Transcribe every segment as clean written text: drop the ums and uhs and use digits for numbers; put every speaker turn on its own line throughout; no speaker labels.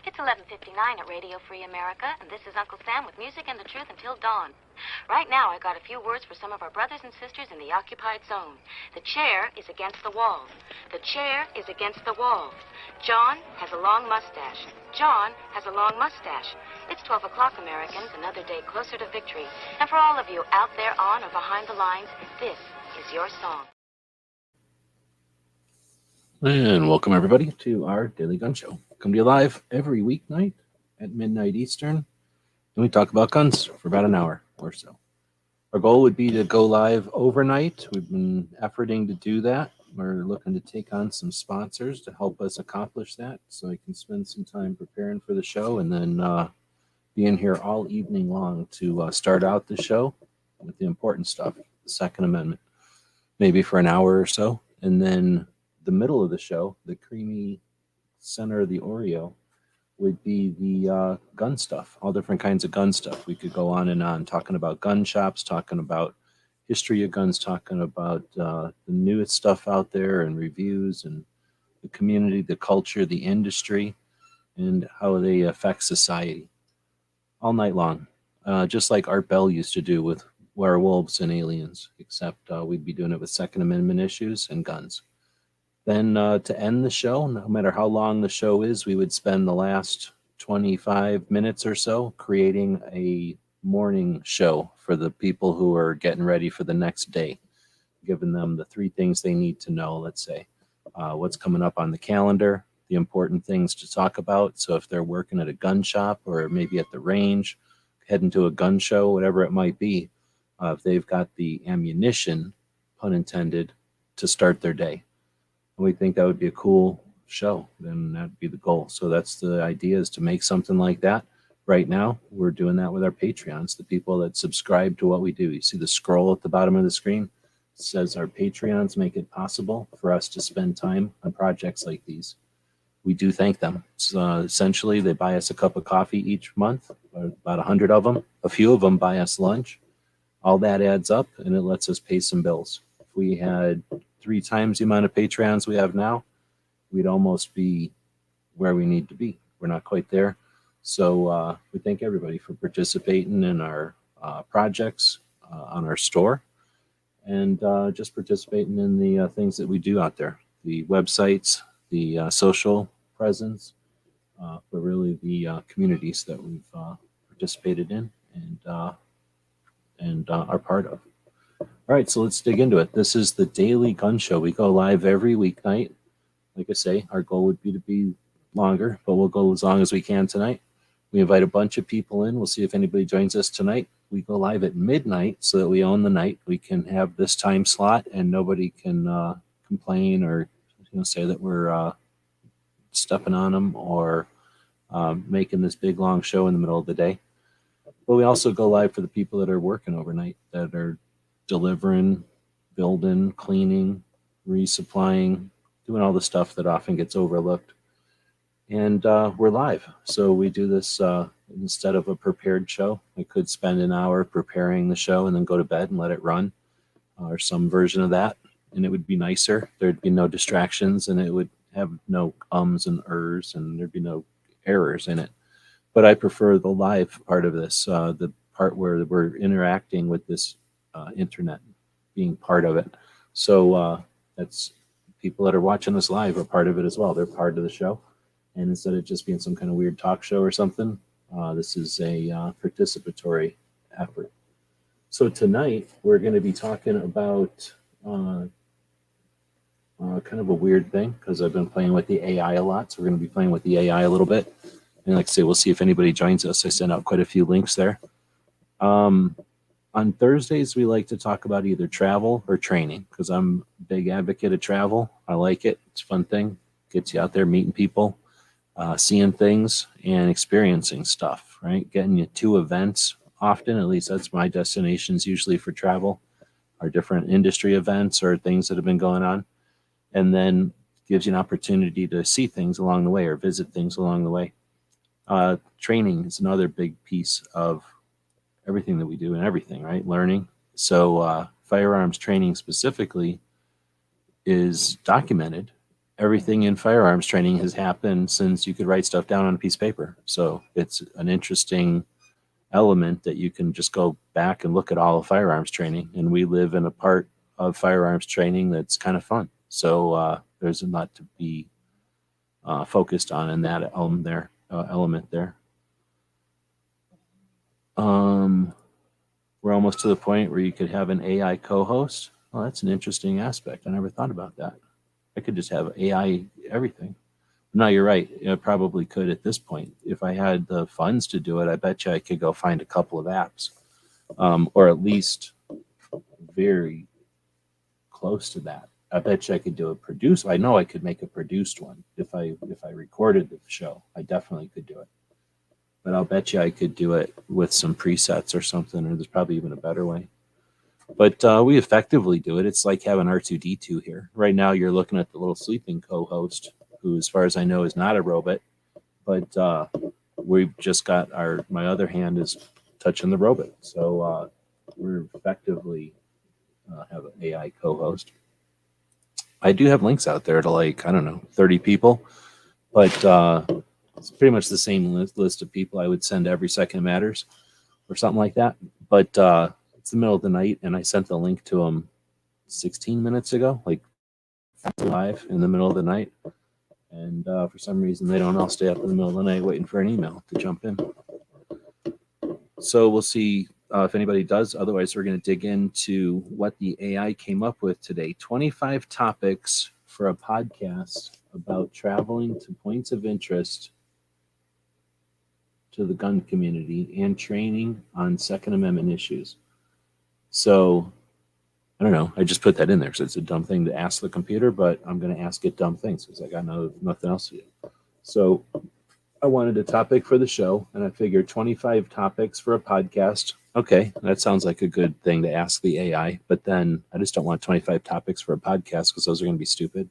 It's 11:59 at Radio Free America, and this is Uncle Sam with music and the truth until dawn. Right now, I got a few words for some of our brothers and sisters in the occupied zone. The chair is against the wall. The chair is against the wall. John has a long mustache. John has a long mustache. It's 12 o'clock, Americans, another day closer to victory. And for all of you out there on or behind the lines, this is your song.
And welcome everybody to our Daily Gun Show. Come to you live every weeknight at midnight Eastern, and we talk about guns for about an hour or so. Our goal would be to go live overnight. We've been efforting to do that. We're looking to take on some sponsors to help us accomplish that, so I can spend some time preparing for the show and then be in here all evening long to start out the show with the important stuff, the Second Amendment, maybe for an hour or so, and then the middle of the show, the creamy center of the Oreo, would be the gun stuff, all different kinds of gun stuff. We could go on and on talking about gun shops, talking about history of guns, talking about the newest stuff out there and reviews and the community, the culture, the industry, and how they affect society all night long, just like Art Bell used to do with werewolves and aliens, except we'd be doing it with Second Amendment issues and guns. Then to end the show, no matter how long the show is, we would spend the last 25 minutes or so creating a morning show for the people who are getting ready for the next day, giving them the 3 things they need to know, let's say. What's coming up on the calendar, the important things to talk about. So if they're working at a gun shop or maybe at the range, heading to a gun show, whatever it might be, if they've got the ammunition, pun intended, to start their day. And we think that would be a cool show, then that'd be the goal. So that's the idea, is to make something like that. Right now, we're doing that with our Patreons, the people that subscribe to what we do. You see the scroll at the bottom of the screen? It says our Patreons make it possible for us to spend time on projects like these. We do thank them. So essentially, they buy us a cup of coffee each month, about 100 of them. A few of them buy us lunch. All that adds up, and it lets us pay some bills. If we had 3 times the amount of Patreons we have now, we'd almost be where we need to be. We're not quite there. So we thank everybody for participating in our projects on our store, and just participating in the things that we do out there, the websites, the social presence, but really the communities that we've participated in and are part of. All right, so let's dig into it. This is the Daily Gun Show. We go live every weeknight. Like I say, our goal would be to be longer, but we'll go as long as we can tonight. We invite a bunch of people in. We'll see if anybody joins us tonight. We go live at midnight so that we own the night. We can have this time slot and nobody can complain or say that we're stepping on them or making this big long show in the middle of the day. But we also go live for the people that are working overnight, that are delivering, building, cleaning, resupplying, doing all the stuff that often gets overlooked. And we're live. So we do this instead of a prepared show. I could spend an hour preparing the show and then go to bed and let it run, or some version of that. And it would be nicer. There'd be no distractions, and it would have no ums and ers, and there'd be no errors in it. But I prefer the live part of this, the part where we're interacting with this internet, being part of it. So that's people that are watching this live are part of it as well. They're part of the show. And instead of just being some kind of weird talk show or something, this is a participatory effort. So tonight we're going to be talking about kind of a weird thing because I've been playing with the AI a lot. So we're going to be playing with the AI a little bit. And like I say, we'll see if anybody joins us. I sent out quite a few links there. On Thursdays, we like to talk about either travel or training because I'm a big advocate of travel. I like it. It's a fun thing. Gets you out there meeting people, seeing things, and experiencing stuff, right? Getting you to events often, at least that's my destinations usually for travel, are different industry events or things that have been going on. And then gives you an opportunity to see things along the way or visit things along the way. Training is another big piece of everything that we do and everything, right? Learning. So firearms training specifically is documented. Everything in firearms training has happened since you could write stuff down on a piece of paper. So it's an interesting element that you can just go back and look at all of firearms training. And we live in a part of firearms training that's kind of fun. So there's a lot to be focused on in that element there. We're almost to the point where you could have an AI co-host. Well, that's an interesting aspect. I never thought about that. I could just have AI everything. No, you're right. I probably could at this point. If I had the funds to do it, I bet you I could go find a couple of apps, or at least very close to that. I bet you I could do a produce. I know I could make a produced one if I recorded the show. I definitely could do it. But I'll bet you I could do it with some presets or something, or there's probably even a better way. But we effectively do it. It's like having R2-D2 here. Right now you're looking at the little sleeping co-host, who, as far as I know, is not a robot. But we've just got my other hand is touching the robot. So we're effectively have an AI co-host. I do have links out there to 30 people. But it's pretty much the same list of people I would send every second matters or something like that. But it's the middle of the night, and I sent the link to them 16 minutes ago, like live in the middle of the night. And for some reason, they don't all stay up in the middle of the night waiting for an email to jump in. So we'll see if anybody does. Otherwise, we're going to dig into what the AI came up with today. 25 topics for a podcast about traveling to points of interest to the gun community and training on Second Amendment issues. So I don't know. I just put that in there because it's a dumb thing to ask the computer, but I'm going to ask it dumb things because I got nothing else to do. So I wanted a topic for the show, and I figured 25 topics for a podcast. Okay, that sounds like a good thing to ask the AI, but then I just don't want 25 topics for a podcast because those are going to be stupid.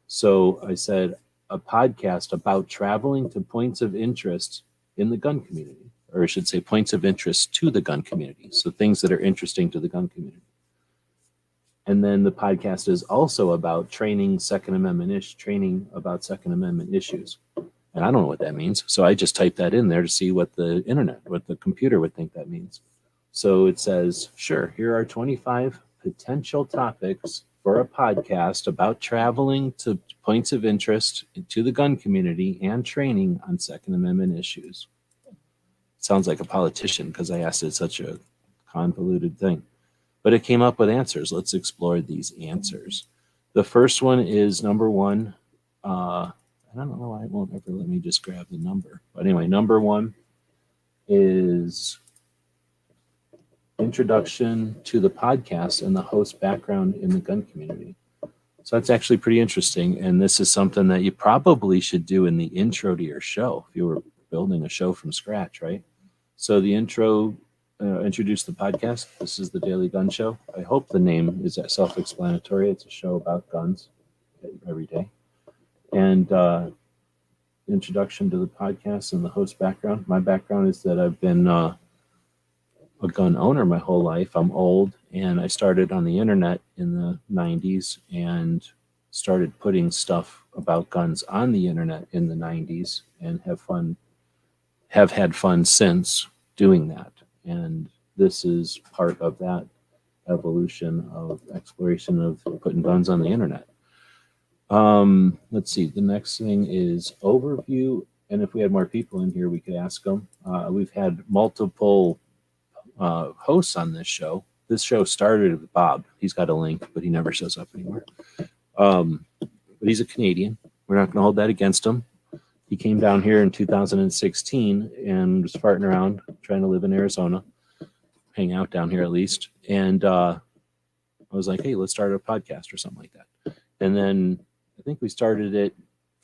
So I said a podcast about traveling to points of interest in the gun community, or I should say points of interest to the gun community. So things that are interesting to the gun community. And then the podcast is also about training about Second Amendment issues. And I don't know what that means. So I just typed that in there to see what the computer would think that means. So it says, sure, here are 25 potential topics for a podcast about traveling to points of interest to the gun community and training on Second Amendment issues. Sounds like a politician because I asked it such a convoluted thing. But it came up with answers. Let's explore these answers. The first one is number one. I don't know why it won't ever let me just grab the number. But anyway, number one is introduction to the podcast and the host background in the gun community. So that's actually pretty interesting. And this is something that you probably should do in the intro to your show if you were building a show from scratch, right? So the intro, introduce the podcast. This is the Daily Gun Show. I hope the name is that self-explanatory. It's a show about guns every day. And introduction to the podcast and the host background. My background is that I've been a gun owner my whole life. I'm old, and I started on the internet in the 90s and started putting stuff about guns on the internet in the 90s and have had fun since doing that. And this is part of that evolution of exploration of putting guns on the internet. Let's see. The next thing is overview. And if we had more people in here, we could ask them. We've had multiple hosts on this show. This show started with Bob. He's got a link, but he never shows up anymore. But he's a Canadian. We're not going to hold that against him. He came down here in 2016 and was farting around, trying to live in Arizona, hang out down here at least. And I was like, hey, let's start a podcast or something like that. And then I think we started it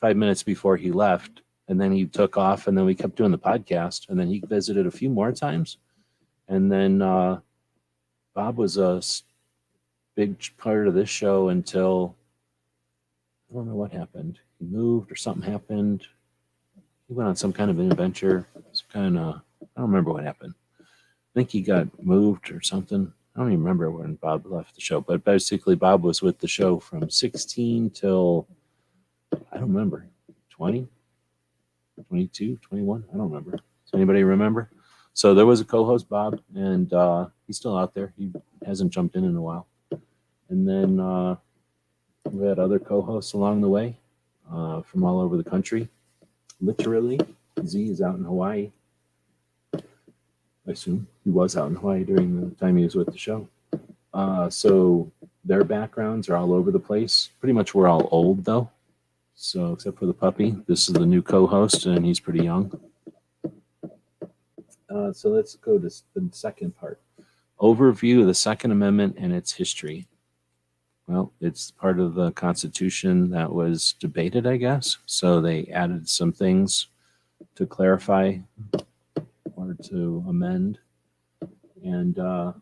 5 minutes before he left. And then he took off, and then we kept doing the podcast. And then he visited a few more times. And then Bob was a big part of this show until, I don't know what happened. He moved or something happened. He went on some kind of an adventure. I don't remember what happened. I think he got moved or something. I don't even remember when Bob left the show. But basically, Bob was with the show from 16 till, I don't remember, 20, 22, 21. I don't remember. Does anybody remember? So there was a co-host, Bob, and he's still out there. He hasn't jumped in a while. And then we had other co-hosts along the way from all over the country. Literally, Z is out in Hawaii. I assume he was out in Hawaii during the time he was with the show. So their backgrounds are all over the place. Pretty much we're all old, though. So except for the puppy, this is the new co-host, and he's pretty young. So let's go to the second part. Overview of the Second Amendment and its history. Well, it's part of the Constitution that was debated, I guess. So they added some things to clarify or to amend. And there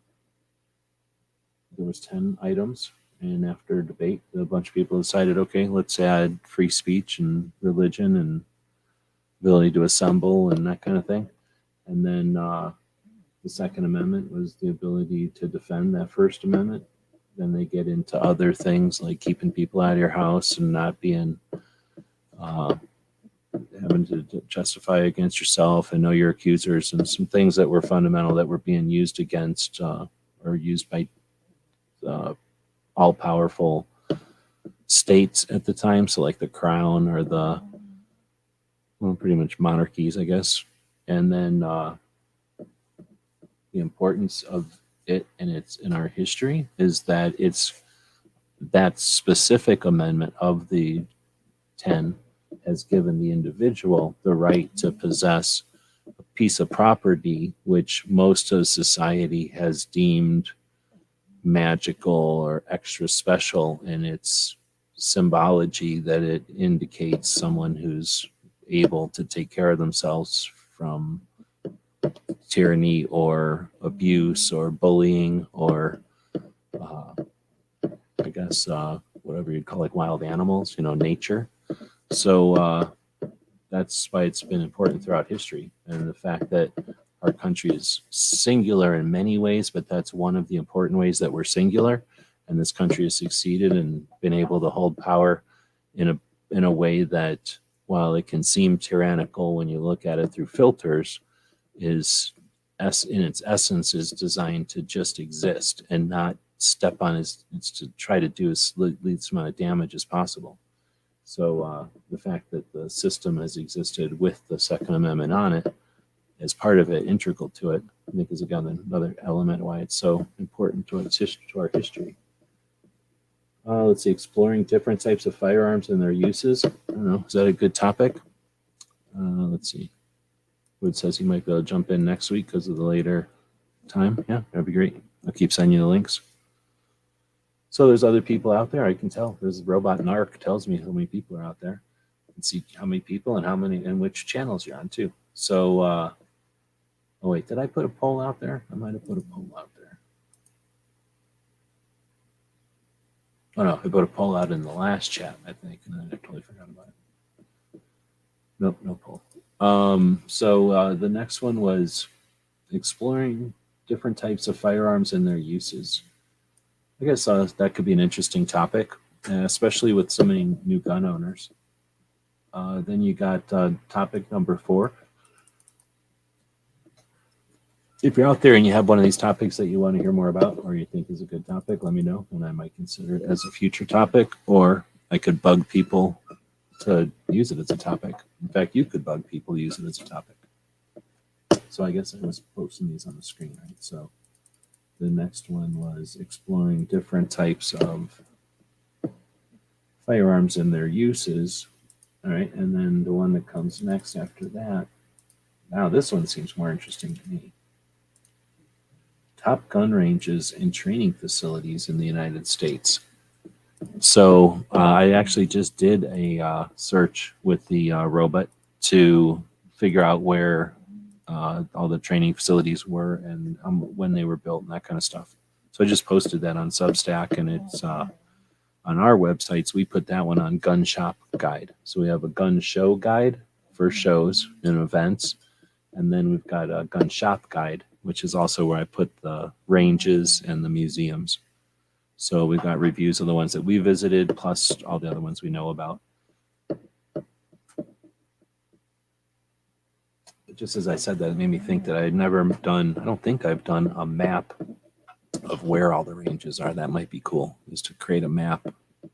was 10 items. And after debate, a bunch of people decided, okay, let's add free speech and religion and ability to assemble and that kind of thing. And then the Second Amendment was the ability to defend that First Amendment. Then they get into other things like keeping people out of your house and not being having to justify against yourself and know your accusers, and some things that were fundamental that were being used against or used by all-powerful states at the time. So like the crown or pretty much monarchies, I guess. And then the importance of it, and it's in our history, is that it's that specific amendment of the 10 has given the individual the right to possess a piece of property which most of society has deemed magical or extra special in its symbology, that it indicates someone who's able to take care of themselves from tyranny or abuse or bullying or I guess whatever you'd call like wild animals, nature. So that's why it's been important throughout history, and the fact that our country is singular in many ways, but that's one of the important ways that we're singular, and this country has succeeded and been able to hold power in a way that, while it can seem tyrannical when you look at it through filters, is in its essence is designed to just exist and not step on it's to try to do as least amount of damage as possible. So the fact that the system has existed with the Second Amendment on it as part of it, integral to it, I think is again another element why it's so important to our history. Let's see, exploring different types of firearms and their uses. I don't know, is that a good topic? Let's see. Wood says he might be able to jump in next week because of the later time. Yeah, that'd be great. I'll keep sending you the links. So there's other people out there. I can tell. There's Robot Narc tells me how many people are out there. And see how many people and how many and which channels you're on too. So, oh wait, did I put a poll out there? I might have put a poll out there. Oh no, I put a poll out in the last chat, I think, and then I totally forgot about it. Nope, no poll. So the next one was exploring different types of firearms and their uses. I guess that could be an interesting topic, especially with so many new gun owners. Then you got topic number 4. if you're out there and you have one of these topics that you want to hear more about or you think is a good topic, let me know, and I might consider it as a future topic, or I could bug people to use it as a topic. In fact, you could bug people to use it as a topic. So I guess I was posting these on the screen, right? So the next one was exploring different types of firearms and their uses. All right, and then the one that comes next after that, now this one seems more interesting to me. Top gun ranges and training facilities in the United States. So I actually just did a search with the robot to figure out where all the training facilities were and when they were built and that kind of stuff. So I just posted that on Substack, and it's on our websites. We put that one on Gun Shop Guide. So we have a gun show guide for shows and events, and then we've got a gun shop guide, which is also where I put the ranges and the museums. So we've got reviews of the ones that we visited, plus all the other ones we know about. Just as I said that, it made me think that I don't think I've done a map of where all the ranges are. That might be cool, is to create a map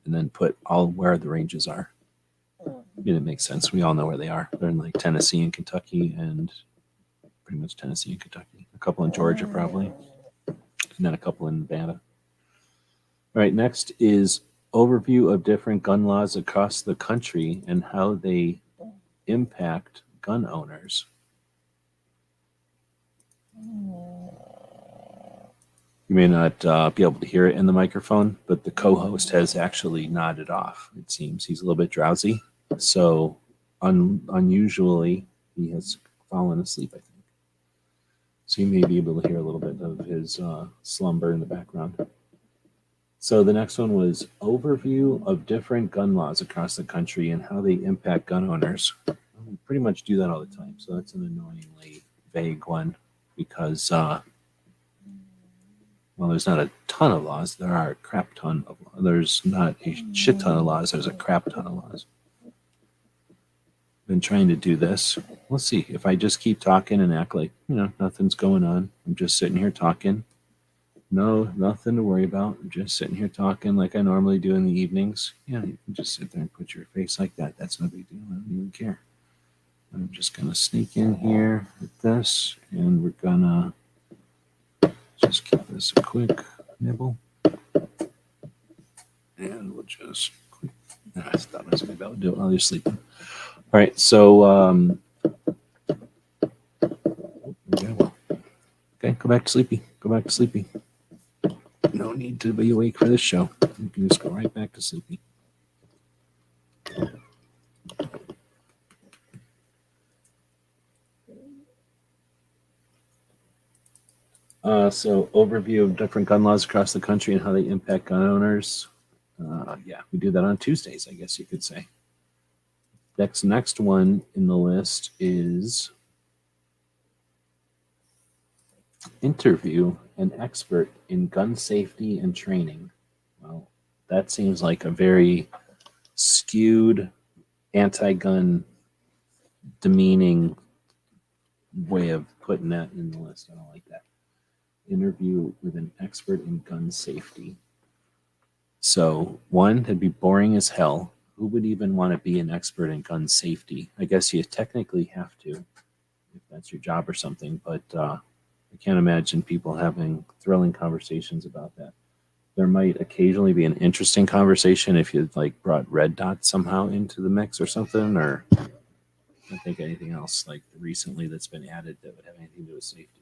and then put all where the ranges are. I mean, it makes sense. We all know where they are. They're in like Tennessee and Kentucky, and pretty much Tennessee and Kentucky. A couple in Georgia, probably, and then a couple in Nevada. All right, next is overview of different gun laws across the country and how they impact gun owners. You may not be able to hear it in the microphone, but the co-host has actually nodded off. It seems he's a little bit drowsy, so unusually he has fallen asleep, I think. So you may be able to hear a little bit of his slumber in the background. So the next one was overview of different gun laws across the country and how they impact gun owners. We pretty much do that all the time, so that's an annoyingly vague one because, well, there's not a ton of laws. There are a crap ton of laws. There's not a shit ton of laws. There's a crap ton of laws. Been trying to do this. Let's see if I just keep talking and act like, nothing's going on. I'm just sitting here talking. No, nothing to worry about. I'm just sitting here talking like I normally do in the evenings. Yeah, you can just sit there and put your face like that. That's no big deal. I don't even care. I'm just going to sneak in here with this, and we're going to just give this a quick nibble. And we'll just quick. I thought I was going to be able to do it while you're sleeping. All right, so okay, go back to sleepy. Go back to sleepy. No need to be awake for this show. You can just go right back to sleepy. So overview of different gun laws across the country and how they impact gun owners. Yeah, we do that on Tuesdays, I guess you could say. Next one in the list is interview an expert in gun safety and training. Well, that seems like a very skewed, anti-gun, demeaning way of putting that in the list. I don't like that. Interview with an expert in gun safety. So one, that'd be boring as hell. Who would even want to be an expert in gun safety? I guess you technically have to, if that's your job or something, but I can't imagine people having thrilling conversations about that. There might occasionally be an interesting conversation if you brought red dots somehow into the mix or something, or I don't think anything else recently that's been added that would have anything to do with safety.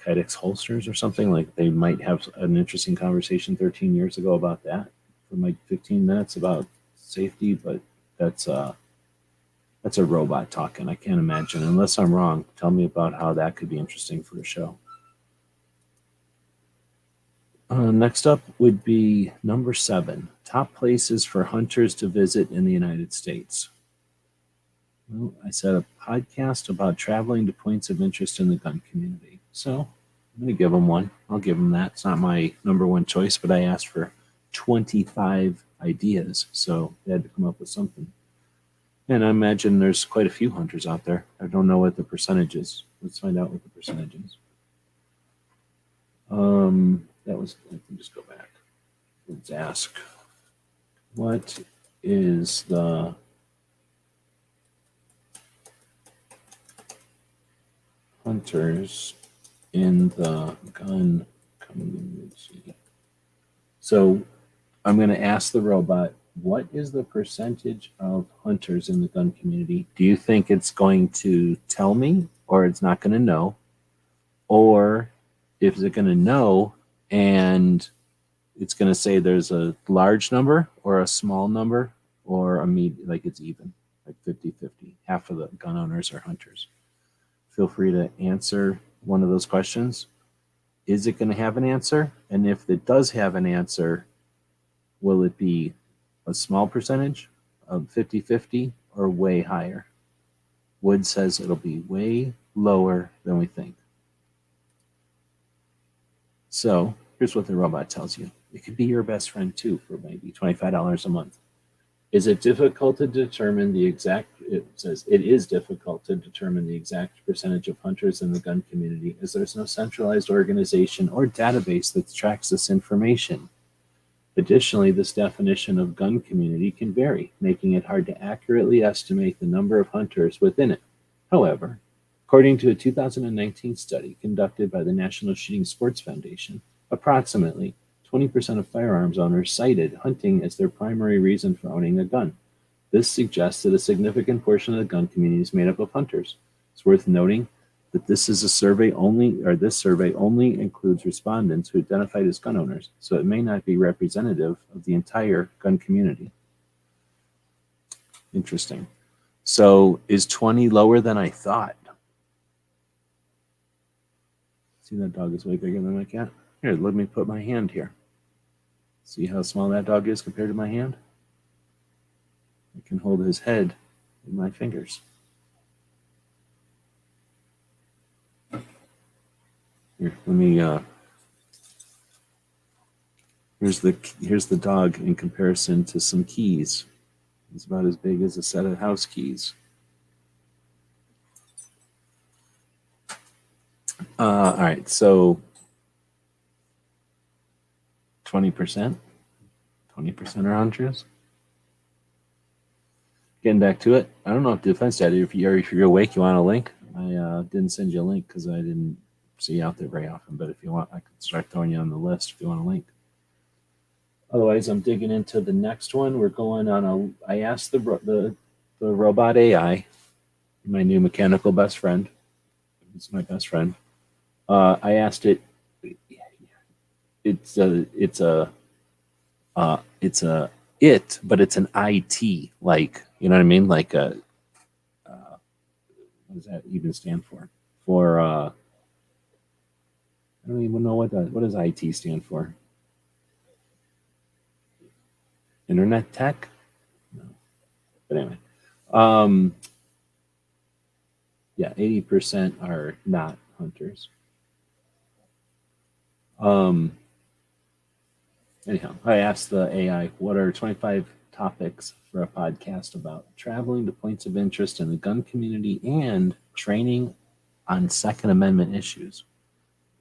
Kydex holsters or something, they might have an interesting conversation 13 years ago about that for 15 minutes about safety, but that's a robot talking. I can't imagine, unless I'm wrong. Tell me about how that could be interesting for a show. Next up would be number 7, top places for hunters to visit in the United States. Well, I said a podcast about traveling to points of interest in the gun community. So I'm going to give them one. I'll give them that. It's not my number one choice, but I asked for 25 ideas, so they had to come up with something. And I imagine there's quite a few hunters out there. I don't know what the percentage is. Let's find out what the percentage is. That was, let me just go back. Let's ask, what is the hunters in the gun community? So I'm going to ask the robot, what is the percentage of hunters in the gun community? Do you think it's going to tell me, or it's not going to know? Or if it's going to know and it's going to say there's a large number or a small number or like it's even, like 50-50. Half of the gun owners are hunters. Feel free to answer one of those questions. Is it going to have an answer? And if it does have an answer, will it be a small percentage of 50-50 or way higher? Wood says it'll be way lower than we think. So here's what the robot tells you. It could be your best friend too for maybe $25 a month. Is it difficult to determine the exact, it says it is difficult to determine the exact percentage of hunters in the gun community as there's no centralized organization or database that tracks this information. Additionally, this definition of gun community can vary, making it hard to accurately estimate the number of hunters within it. However, according to a 2019 study conducted by the National Shooting Sports Foundation, approximately 20% of firearms owners cited hunting as their primary reason for owning a gun. This suggests that a significant portion of the gun community is made up of hunters. It's worth noting that this survey only includes respondents who identified as gun owners, so it may not be representative of the entire gun community. Interesting. So is 20 lower than I thought? See, that dog is way bigger than my cat. Here, let me put my hand here. See how small that dog is compared to my hand? I can hold his head in my fingers. Here, let me, here's the dog in comparison to some keys. It's about as big as a set of house keys. All right, so 20% are hunters. Getting back to it, I don't know if Defense Daddy, if you're awake, you want a link. I didn't send you a link because I didn't see you out there very often, but if you want, I can start throwing you on the list if you want a link. Otherwise, I'm digging into the next one. We're going on I asked the robot AI, my new mechanical best friend. It's my best friend. I asked it. But it's an IT, like, you know what I mean? Like what does that even stand for? I don't even know what does IT stand for? Internet tech? No. But anyway. Yeah, 80% are not hunters. Anyhow, I asked the AI, what are 25 topics for a podcast about traveling to points of interest in the gun community and training on Second Amendment issues,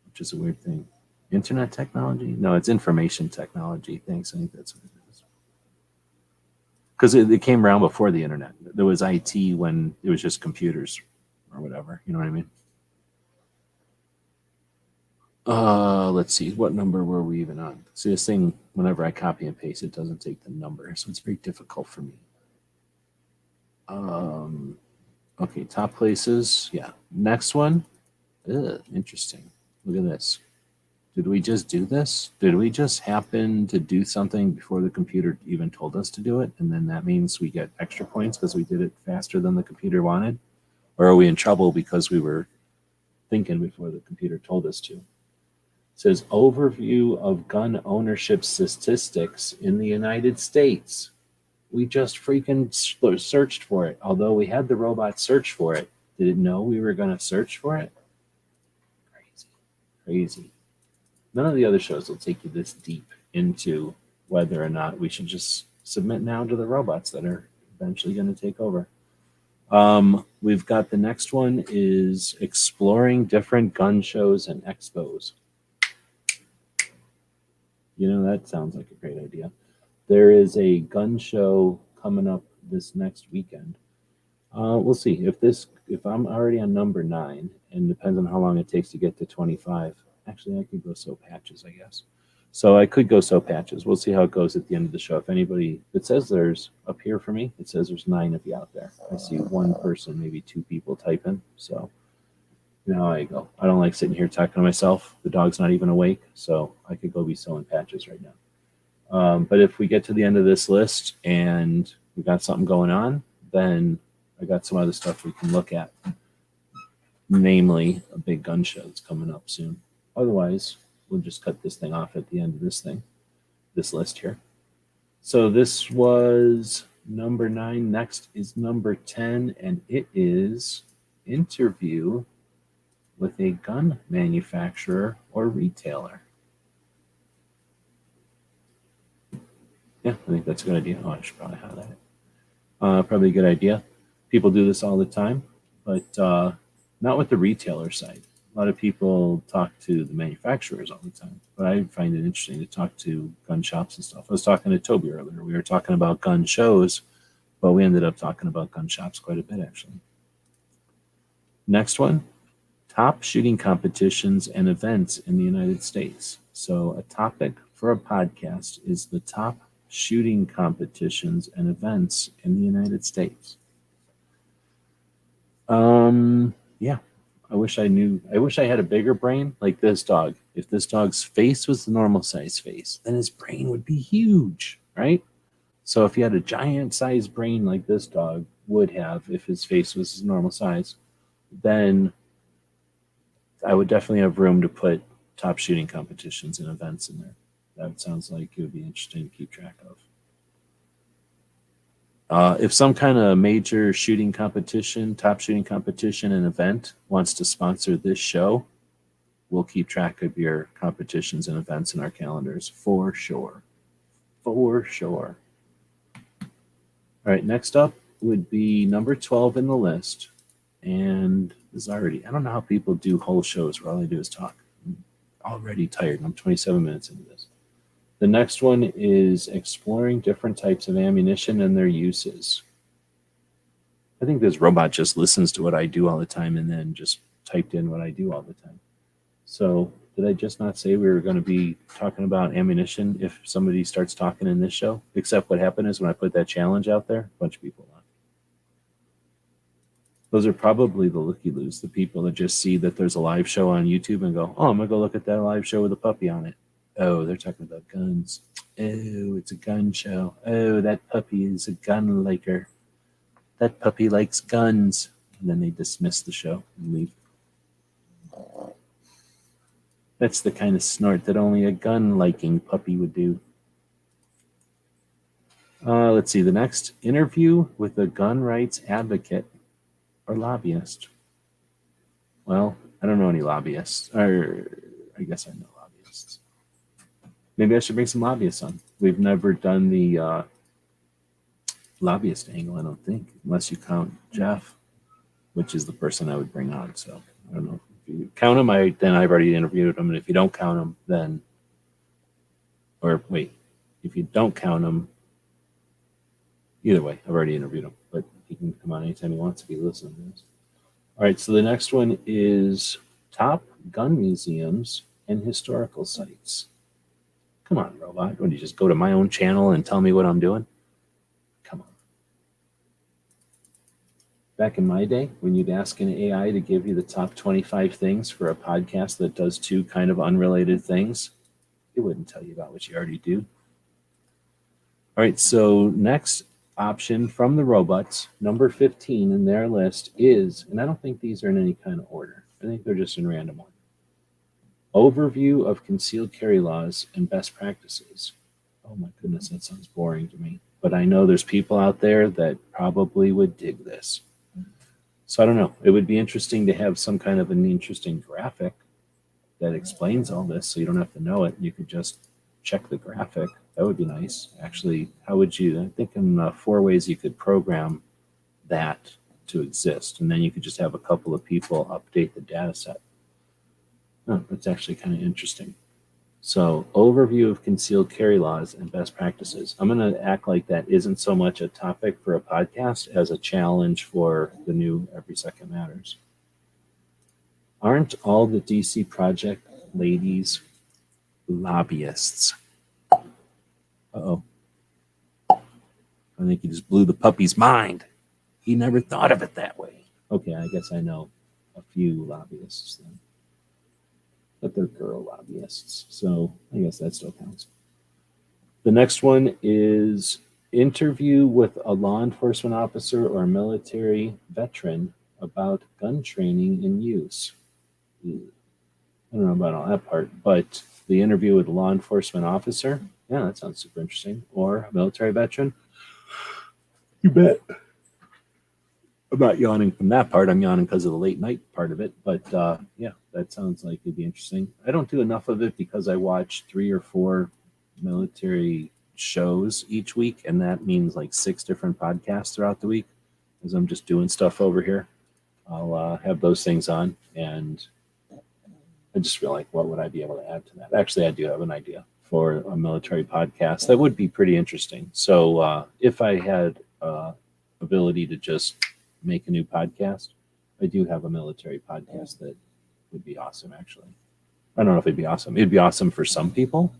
which is a weird thing. Internet technology? No, it's information technology. Thanks. I think that's what it is. Because it came around before the internet. There was IT when it was just computers or whatever. You know what I mean? Let's see. What number were we even on? See, this thing, whenever I copy and paste, it doesn't take the number. So it's very difficult for me. Okay, top places. Yeah. Next one. Interesting. Look at this. Did we just do this? Did we just happen to do something before the computer even told us to do it? And then that means we get extra points because we did it faster than the computer wanted? Or are we in trouble because we were thinking before the computer told us to? It says overview of gun ownership statistics in the United States. We just freaking searched for it. Although we had the robot search for it, did it know we were going to search for it? Crazy. None of the other shows will take you this deep into whether or not we should just submit now to the robots that are eventually going to take over. We've got the next one is exploring different gun shows and expos. You know, that sounds like a great idea. There is a gun show coming up this next weekend. We'll see if I'm already on number 9, and depends on how long it takes to get to 25. Actually, I could go sew patches, I guess. So I could go sew patches. We'll see how it goes at the end of the show. If anybody, it says there's up here for me, it says there's 9 of you out there. I see one person, maybe 2 people typing. So you know how I go. I don't like sitting here talking to myself. The dog's not even awake, so I could go be sewing patches right now. But if we get to the end of this list and we got something going on, then I got some other stuff we can look at, namely a big gun show that's coming up soon. Otherwise, we'll just cut this thing off at the end of this list here. So this was number 9. Next is number 10, and it is interview with a gun manufacturer or retailer. Yeah, I think that's a good idea. Oh, I should probably highlight it. Probably a good idea. People do this all the time, but not with the retailer side. A lot of people talk to the manufacturers all the time, but I find it interesting to talk to gun shops and stuff. I was talking to Toby earlier. We were talking about gun shows, but we ended up talking about gun shops quite a bit, actually. Next one, top shooting competitions and events in the United States. So a topic for a podcast is the top shooting competitions and events in the United States. Yeah, I wish I had a bigger brain like this dog. If this dog's face was the normal size face, then his brain would be huge, right? So if he had a giant size brain like this dog would have, if his face was his normal size, then I would definitely have room to put top shooting competitions and events in there. That sounds like it would be interesting to keep track of. If some kind of major shooting competition, top shooting competition and event wants to sponsor this show, we'll keep track of your competitions and events in our calendars for sure. For sure. All right, next up would be number 12 in the list. And this is already, I don't know how people do whole shows where all they do is talk. I'm already tired. I'm 27 minutes into this. The next one is exploring different types of ammunition and their uses. I think this robot just listens to what I do all the time and then just typed in what I do all the time. So did I just not say we were going to be talking about ammunition if somebody starts talking in this show? Except what happened is when I put that challenge out there, a bunch of people left. Those are probably the looky-loos, the people that just see that there's a live show on YouTube and go, oh, I'm going to go look at that live show with a puppy on it. Oh, they're talking about guns. Oh, it's a gun show. Oh, that puppy is a gun liker. That puppy likes guns. And then they dismiss the show and leave. That's the kind of snort that only a gun-liking puppy would do. Let's see, the next interview with a gun rights advocate or lobbyist. Well, I don't know any lobbyists. Or I guess I know lobbyists. Maybe I should bring some lobbyists on. We've never done the lobbyist angle, I don't think, unless you count Jeff, which is the person I would bring on. So I don't know. If you count him, then I've already interviewed him. And if you don't count him, then, or wait, if you don't count him, either way, I've already interviewed him. But he can come on anytime he wants if he listens to this. All right, so the next one is top gun museums and historical sites. Come on, robot. Would you just go to my own channel and tell me what I'm doing? Come on. Back in my day, when you'd ask an AI to give you the top 25 things for a podcast that does 2 kind of unrelated things, it wouldn't tell you about what you already do. All right, so next option from the robots, number 15 in their list is, and I don't think these are in any kind of order. I think they're just in random order. Overview of concealed carry laws and best practices. Oh my goodness, that sounds boring to me. But I know there's people out there that probably would dig this. So I don't know. It would be interesting to have some kind of an interesting graphic that explains all this so you don't have to know it. You could just check the graphic. That would be nice. Actually, how would you, I'm thinking 4 ways you could program that to exist. And then you could just have a couple of people update the data set. Oh, that's actually kind of interesting. So, overview of concealed carry laws and best practices. I'm going to act like that isn't so much a topic for a podcast as a challenge for the new Every Second Matters. Aren't all the DC Project ladies lobbyists? Uh-oh. I think he just blew the puppy's mind. He never thought of it that way. Okay, I guess I know a few lobbyists then. But they're girl lobbyists, so I guess that still counts. The next one is interview with a law enforcement officer or military veteran about gun training and use. I don't know about all that part, but the interview with a law enforcement officer, yeah, that sounds super interesting. Or a military veteran. You bet. I'm not yawning from that part. I'm yawning because of the late night part of it. But yeah, that sounds like it'd be interesting. I don't do enough of it because I watch 3 or 4 military shows each week. And that means like 6 different podcasts throughout the week as I'm just doing stuff over here. I'll have those things on. And I just feel like, what would I be able to add to that? Actually, I do have an idea for a military podcast that would be pretty interesting. So if I had ability to just make a new podcast, I do have a military podcast that would be awesome, actually. I don't know if it'd be awesome. It'd be awesome for some people,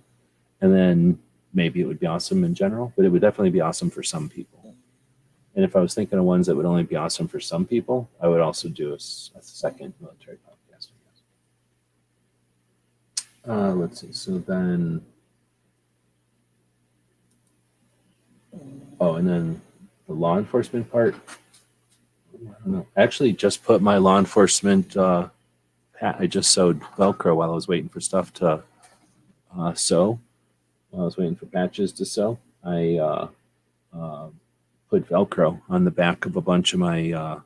and then maybe it would be awesome in general, but it would definitely be awesome for some people. And if I was thinking of ones that would only be awesome for some people, I would also do a second military podcast, I guess. Let's see. So then, and then the law enforcement part. I don't know. I actually just put my law enforcement hat. I just sewed Velcro while I was waiting for stuff to sew. While I was waiting for patches to sew, I put Velcro on the back of a bunch of my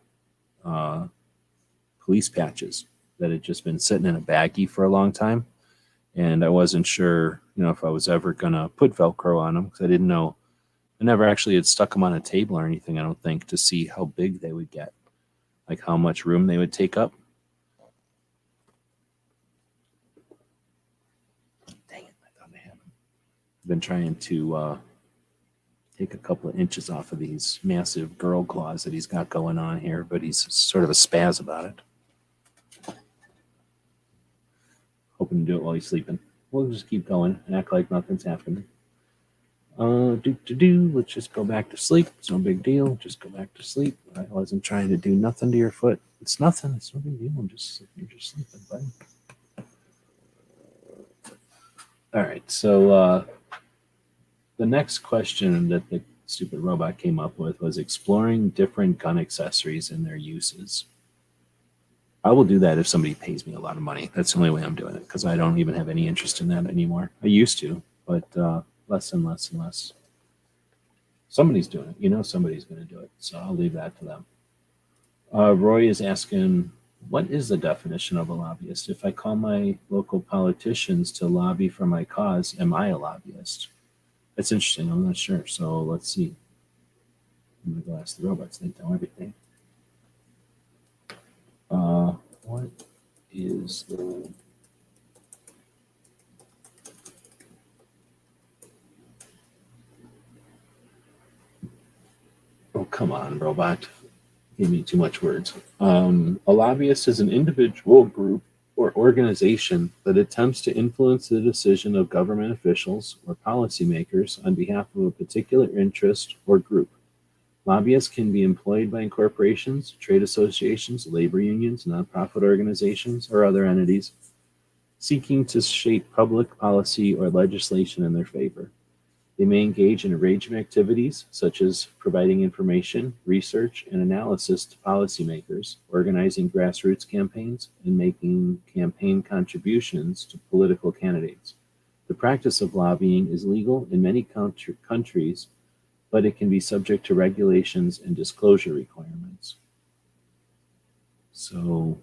police patches that had just been sitting in a baggie for a long time. And I wasn't sure, if I was ever going to put Velcro on them because I didn't know. I never actually had stuck them on a table or anything, I don't think, to see how big they would get, like how much room they would take up. Dang it, I thought I had them. I've been trying to take a couple of inches off of these massive girl claws that he's got going on here, but he's sort of a spaz about it. Hoping to do it while he's sleeping. We'll just keep going and act like nothing's happening. Let's just go back to sleep. It's no big deal. Just go back to sleep. I wasn't trying to do nothing to your foot. It's nothing. It's no big deal. You're just sleeping, buddy. All right. So the next question that the stupid robot came up with was exploring different gun accessories and their uses. I will do that if somebody pays me a lot of money. That's the only way I'm doing it because I don't even have any interest in that anymore. I used to, but less and less and less. Somebody's doing it. Somebody's going to do it. So I'll leave that to them. Roy is asking, what is the definition of a lobbyist? If I call my local politicians to lobby for my cause, am I a lobbyist? That's interesting. I'm not sure. So let's see. I'm going to go ask the robots. They know everything. What is the... Oh, come on, robot. Give me too much words. A lobbyist is an individual, group, or organization that attempts to influence the decision of government officials or policymakers on behalf of a particular interest or group. Lobbyists can be employed by corporations, trade associations, labor unions, nonprofit organizations, or other entities seeking to shape public policy or legislation in their favor. They may engage in a range of activities, such as providing information, research, and analysis to policymakers, organizing grassroots campaigns, and making campaign contributions to political candidates. The practice of lobbying is legal in many countries, but it can be subject to regulations and disclosure requirements. So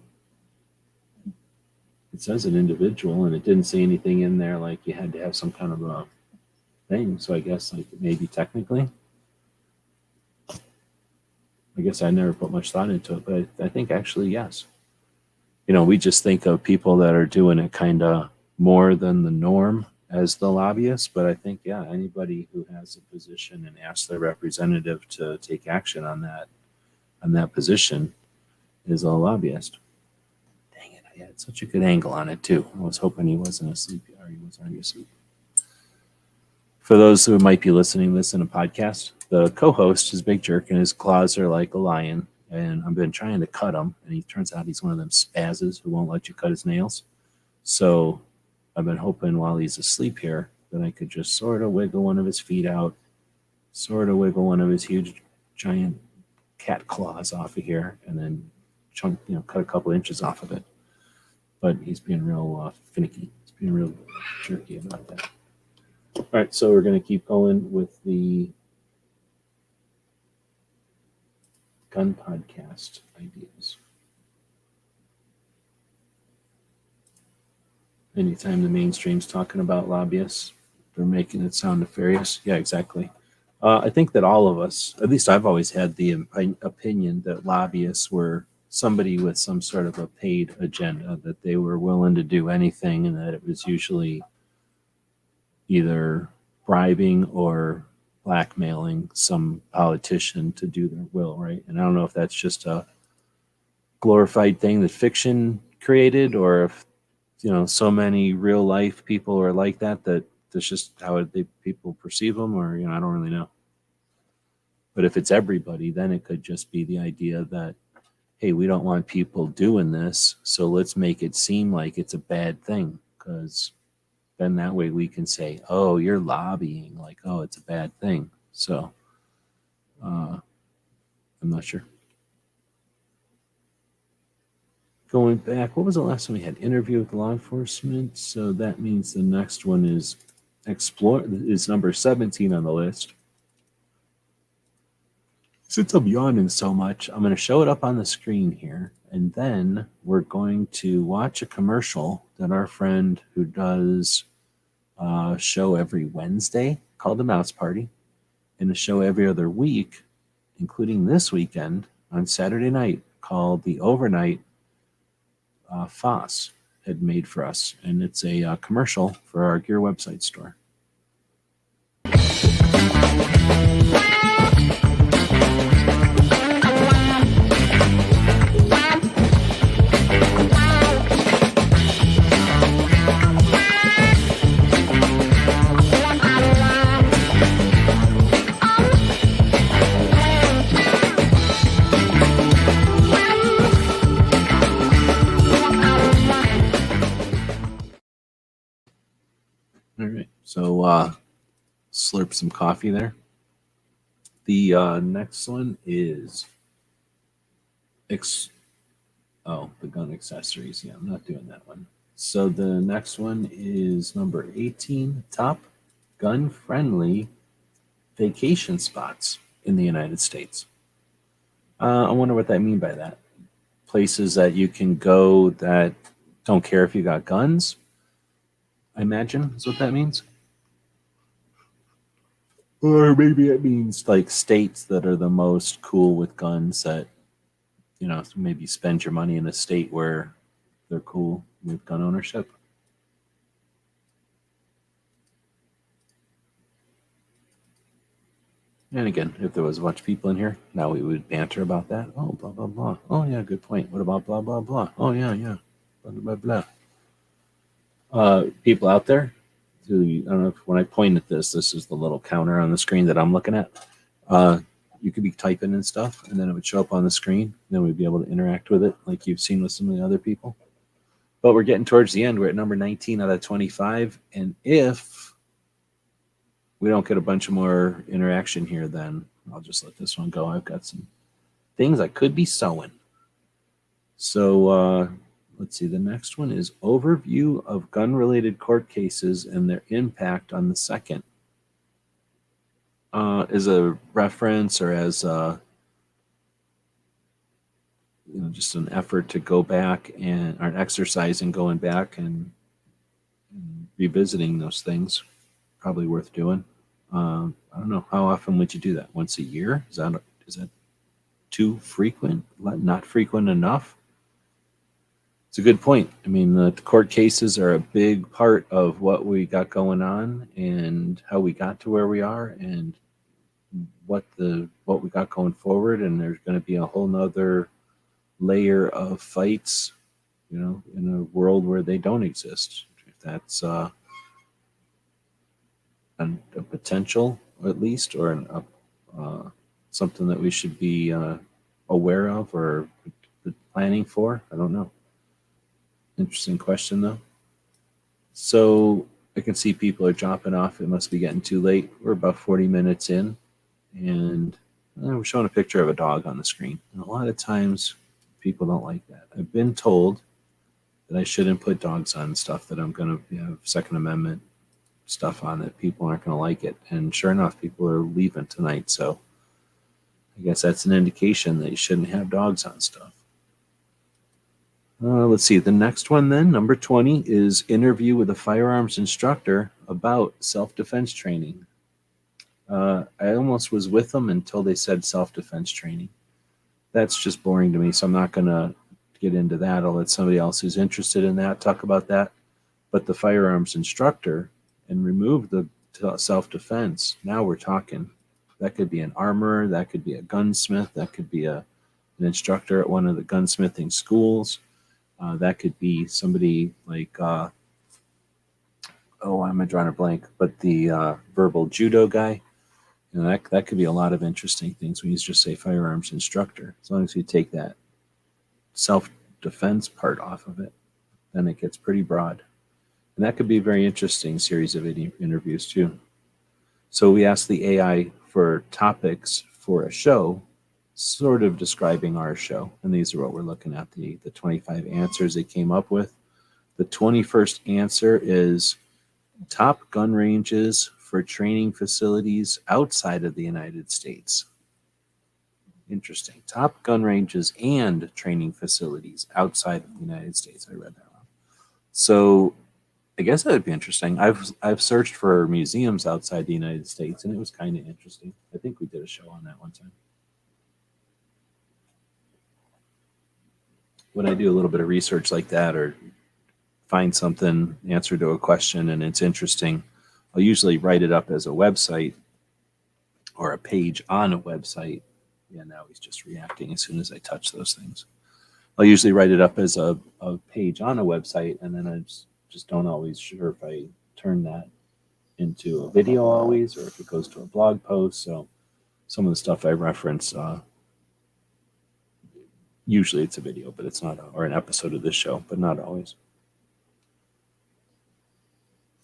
it says an individual, and it didn't say anything in there like you had to have some kind of a thing. So I guess like maybe technically. I guess I never put much thought into it, but I think actually, yes. You know, we just think of people that are doing it kind of more than the norm as the lobbyists, but I think, yeah, anybody who has a position and asks their representative to take action on that position is a lobbyist. Dang it, I had such a good angle on it too. I was hoping he wasn't asleep or he was already asleep. For those who might be listening to this in a podcast, the co-host is Big Jerk and his claws are like a lion. And I've been trying to cut him, and he turns out he's one of them spazzes who won't let you cut his nails. So I've been hoping while he's asleep here that I could just sort of wiggle one of his feet out, sort of wiggle one of his huge, giant cat claws off of here, and then cut a couple inches off of it. But he's being real finicky. He's being real jerky about that. All right, so we're going to keep going with the gun podcast ideas. Anytime the mainstream's talking about lobbyists, they're making it sound nefarious. Yeah, exactly. I think that all of us, at least I've always had the opinion that lobbyists were somebody with some sort of a paid agenda, that they were willing to do anything, and that it was usually either bribing or blackmailing some politician to do their will, right? And I don't know if that's just a glorified thing that fiction created, or if so many real life people are like that that's just how people perceive them, or I don't really know. But if it's everybody, then it could just be the idea that, hey, we don't want people doing this, so let's make it seem like it's a bad thing, because then that way we can say, oh, you're lobbying, like, oh, it's a bad thing. So I'm not sure. Going back, what was the last time we had? Interview with law enforcement. So that means the next one is number 17 on the list. Since I'm yawning so much, I'm going to show it up on the screen here, and then we're going to watch a commercial that our friend who does a show every Wednesday called The Mouse Party, and a show every other week, including this weekend on Saturday night, called The Overnight, Foss had made for us, and it's a commercial for our gear website store. All right, so slurp some coffee there. The next one is the gun accessories. Yeah, I'm not doing that one. So the next one is number 18, top gun-friendly vacation spots in the United States. I wonder what that mean by that. Places that you can go that don't care if you got guns, I imagine is what that means. Or maybe it means like states that are the most cool with guns, that maybe spend your money in a state where they're cool with gun ownership. And again, if there was a bunch of people in here, now we would banter about that. Oh, blah, blah, blah. Oh, yeah, good point. What about blah, blah, blah? Oh, yeah. Blah, blah, blah. People out there, I don't know if when I point at this is the little counter on the screen that I'm looking at. You could be typing and stuff, and then it would show up on the screen. And then we'd be able to interact with it like you've seen with some of the other people. But we're getting towards the end. We're at number 19 out of 25. And if we don't get a bunch of more interaction here, then I'll just let this one go. I've got some things I could be sewing. So let's see. The next one is overview of gun-related court cases and their impact on the second. As a reference, or as just an effort to go back or an exercise in going back and revisiting those things, probably worth doing. I don't know, how often would you do that? Once a year? Is that too frequent, not frequent enough? It's a good point. I mean, the court cases are a big part of what we got going on and how we got to where we are and what we got going forward. And there's going to be a whole nother layer of fights, in a world where they don't exist. If that's a potential, at least, or something that we should be aware of or planning for. I don't know. Interesting question, though. So I can see people are dropping off. It must be getting too late. We're about 40 minutes in, and we're showing a picture of a dog on the screen. And a lot of times people don't like that. I've been told that I shouldn't put dogs on stuff that I'm going to have Second Amendment stuff on, that people aren't going to like it. And sure enough, people are leaving tonight. So I guess that's an indication that you shouldn't have dogs on stuff. Let's see. The next one then, number 20, is interview with a firearms instructor about self-defense training. I almost was with them until they said self-defense training. That's just boring to me, so I'm not going to get into that. I'll let somebody else who's interested in that talk about that. But the firearms instructor, and remove the self-defense, now we're talking. That could be an armorer, that could be a gunsmith, that could be an instructor at one of the gunsmithing schools. That could be somebody like, I'm drawing a blank, but the verbal judo guy. That could be a lot of interesting things when you just say firearms instructor. As long as you take that self-defense part off of it, then it gets pretty broad. And that could be a very interesting series of interviews too. So we asked the AI for topics for a show, sort of describing our show. And these are what we're looking at, the 25 answers they came up with. The 21st answer is top gun ranges for training facilities outside of the United States. Interesting. Top gun ranges and training facilities outside of the United States. I read that wrong. So I guess that would be interesting. I've searched for museums outside the United States, and it was kind of interesting. I think we did a show on that one time. When I do a little bit of research like that, or find something, answer to a question, and it's interesting, I'll usually write it up as a website or a page on a website. Yeah, now he's just reacting as soon as I touch those things. I'll usually write it up as a page on a website, and then I just don't always sure if I turn that into a video always, or if it goes to a blog post. So some of the stuff I reference, usually it's a video, but it's not, or an episode of this show, but not always.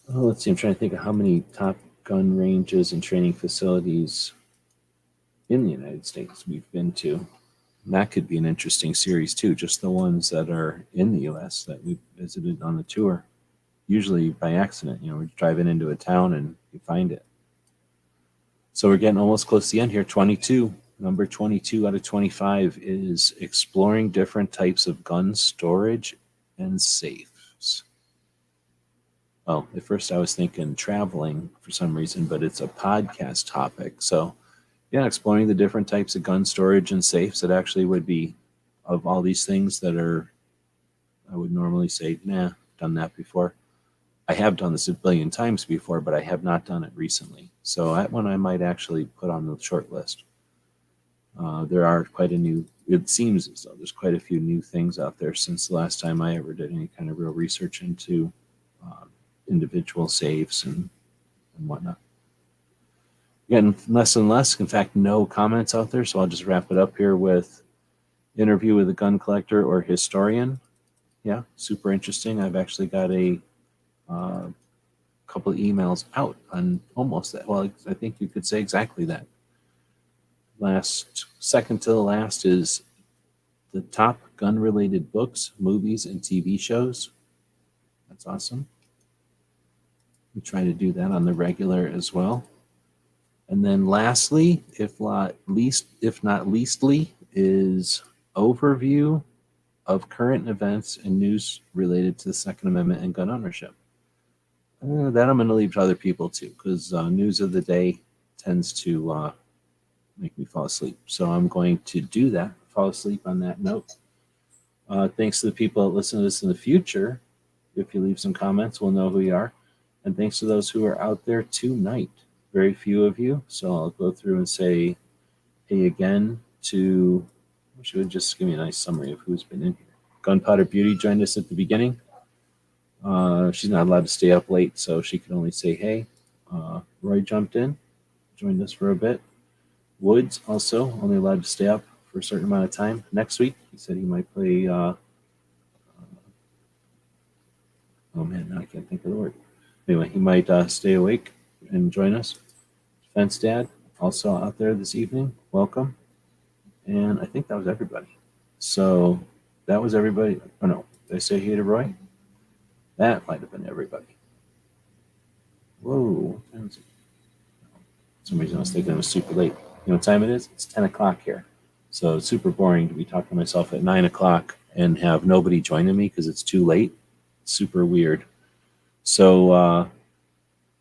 Let's see, I'm trying to think of how many top gun ranges and training facilities in the United States we've been to. And that could be an interesting series too, just the ones that are in the US that we've visited on the tour. Usually by accident, we're driving into a town and you find it. So we're getting almost close to the end here. 22. Number 22 out of 25 is exploring different types of gun storage and safes. Well, at first I was thinking traveling for some reason, but it's a podcast topic. So yeah, exploring the different types of gun storage and safes. It actually would be, of all these things that are, I would normally say, nah, done that before. I have done this a billion times before, but I have not done it recently. So that one I might actually put on the short list. There are it seems as though there's quite a few new things out there since the last time I ever did any kind of real research into individual safes and whatnot. Again, less and less, in fact, no comments out there. So I'll just wrap it up here with interview with a gun collector or historian. Yeah, super interesting. I've actually got a couple of emails out on almost that. Well, I think you could say exactly that. Second to the last is the top gun-related books, movies, and TV shows. That's awesome. We try to do that on the regular as well. And then lastly, if not leastly, is overview of current events and news related to the Second Amendment and gun ownership. That I'm going to leave to other people too, because news of the day tends to make me fall asleep. So I'm going to do that, fall asleep on that note. Thanks to the people that listen to this in the future. If you leave some comments, we'll know who you are. And thanks to those who are out there tonight. Very few of you. So I'll go through and say hey again to, I wish you would just give me a nice summary of who's been in here. Gunpowder Beauty joined us at the beginning. She's not allowed to stay up late, so she could only say hey. Roy jumped in, joined us for a bit. Woods also only allowed to stay up for a certain amount of time. Next week, he said he might play. Oh man, now I can't think of the word. Anyway, he might stay awake and join us. Fence Dad also out there this evening. Welcome. And I think that was everybody. So that was everybody. Oh no, did I say hey to Roy? That might have been everybody. Whoa. For some reason I was thinking it was super late. You know what time it is? It's 10 o'clock here. So it's super boring to be talking to myself at 9 o'clock and have nobody joining me because it's too late. It's super weird. So,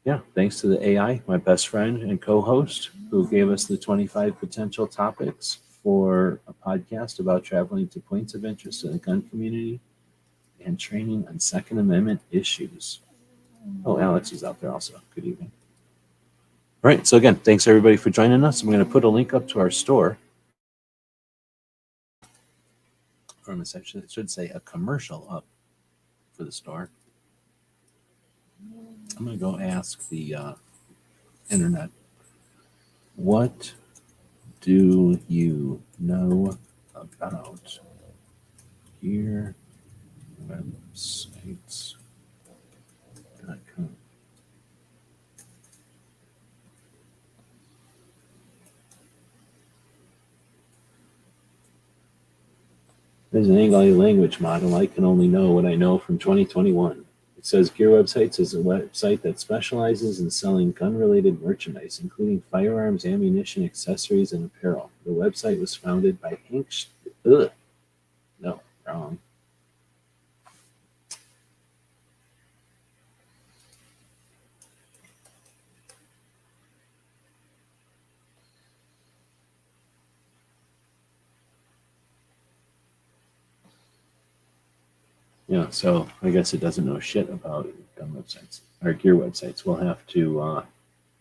yeah, thanks to the AI, my best friend and co-host, who gave us the 25 potential topics for a podcast about traveling to points of interest in the gun community and training on Second Amendment issues. Oh, Alex is out there also. Good evening. All right, so again, thanks everybody for joining us. I'm going to put a link up to our store. Or I should say a commercial up for the store. I'm going to go ask the internet, what do you know about gear websites.com? There's an English language model. I can only know what I know from 2021. It says Gear Websites is a website that specializes in selling gun-related merchandise, including firearms, ammunition, accessories, and apparel. The website was founded by Hank. No, wrong. Yeah, so I guess it doesn't know shit about gun websites or gear websites. We'll have to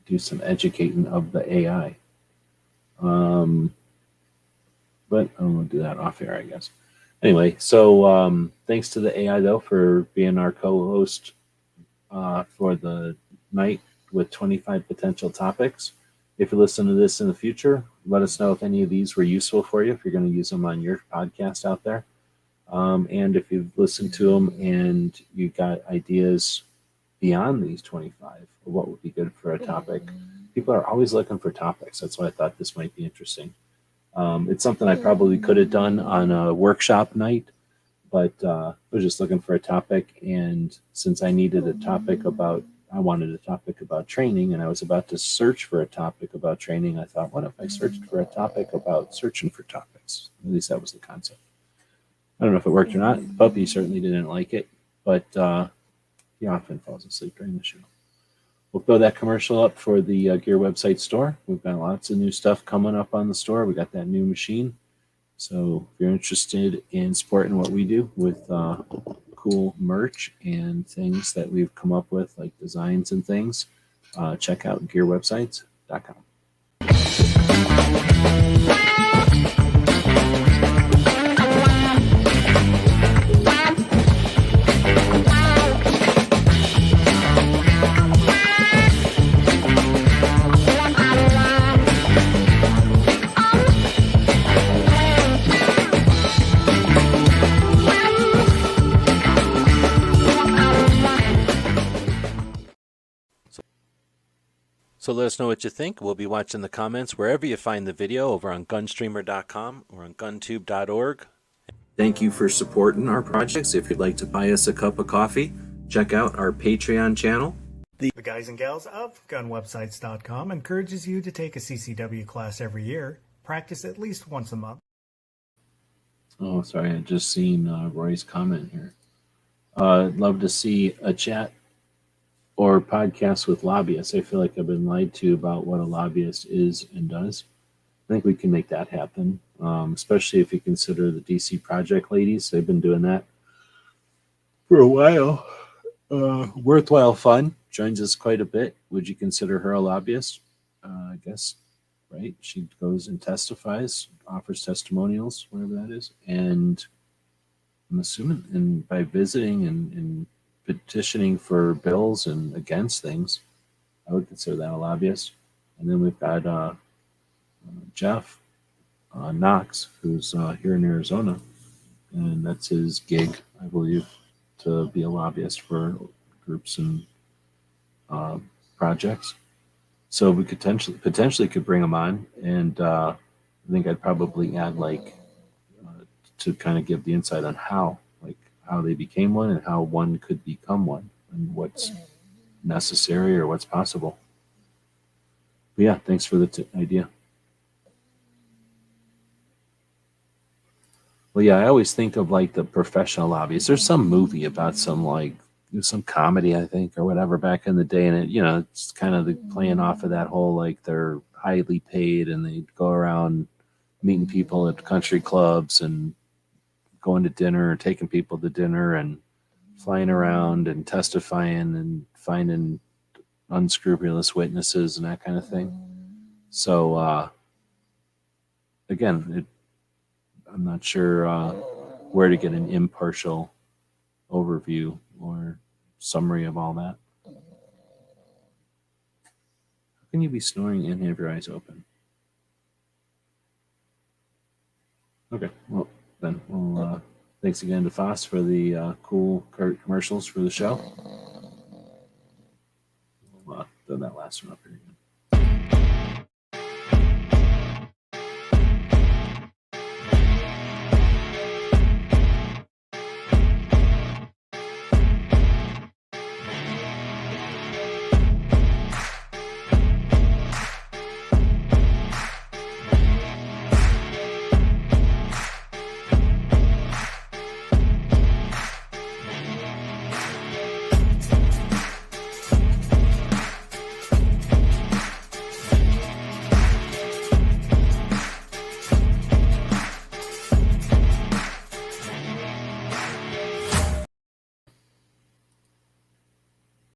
do some educating of the AI. But I'm going to do that off air, I guess. Anyway, so thanks to the AI, though, for being our co-host for the night with 25 potential topics. If you listen to this in the future, let us know if any of these were useful for you, if you're going to use them on your podcast out there. And if you've listened to them and you got ideas beyond these 25 of what would be good for a topic, people are always looking for topics. That's why I thought this might be interesting. It's something I probably could have done on a workshop night, but I was just looking for a topic. And since I needed a topic I wanted a topic about training, and I was about to search for a topic about training, I thought, what if I searched for a topic about searching for topics? At least that was the concept. I don't know if it worked or not. Puppy certainly didn't like it, but he often falls asleep during the show. We'll throw that commercial up for the Gear website store. We've got lots of new stuff coming up on the store. We got that new machine. So if you're interested in supporting what we do with cool merch and things that we've come up with, like designs and things, check out gearwebsites.com. So let us know what you think. We'll be watching the comments wherever you find the video, over on gunstreamer.com or on guntube.org. Thank you for supporting our projects. If you'd like to buy us a cup of coffee, check out our Patreon channel.
The guys and gals of gunwebsites.com encourages you to take a CCW class every year. Practice at least once a month.
Oh, sorry. I just seen Roy's comment here. I'd love to see a chat or podcast with lobbyists. I feel like I've been lied to about what a lobbyist is and does. I think we can make that happen, especially if you consider the DC Project ladies. They've been doing that for a while. Worthwhile fun. Joins us quite a bit. Would you consider her a lobbyist? I guess, right? She goes and testifies, offers testimonials, whatever that is. And I'm assuming, and by visiting and petitioning for bills and against things, I would consider that a lobbyist. And then we've got Jeff Knox, who's here in Arizona, and that's his gig, I believe, to be a lobbyist for groups and projects. So we could potentially could bring them on, and I think I'd probably add to kind of give the insight on how they became one and how one could become one and what's necessary or what's possible. But yeah, thanks for the idea. Well, yeah, I always think of like the professional lobbyists. There's some movie about some comedy, I think, or whatever back in the day, and it's kind of playing off of that whole like they're highly paid and they go around meeting people at country clubs and going to dinner and taking people to dinner and flying around and testifying and finding unscrupulous witnesses and that kind of thing. So again, I'm not sure where to get an impartial overview or summary of all that. How can you be snoring and have your eyes open? Okay, well then, thanks again to Foss for the cool commercials for the show. We'll throw that last one up here again.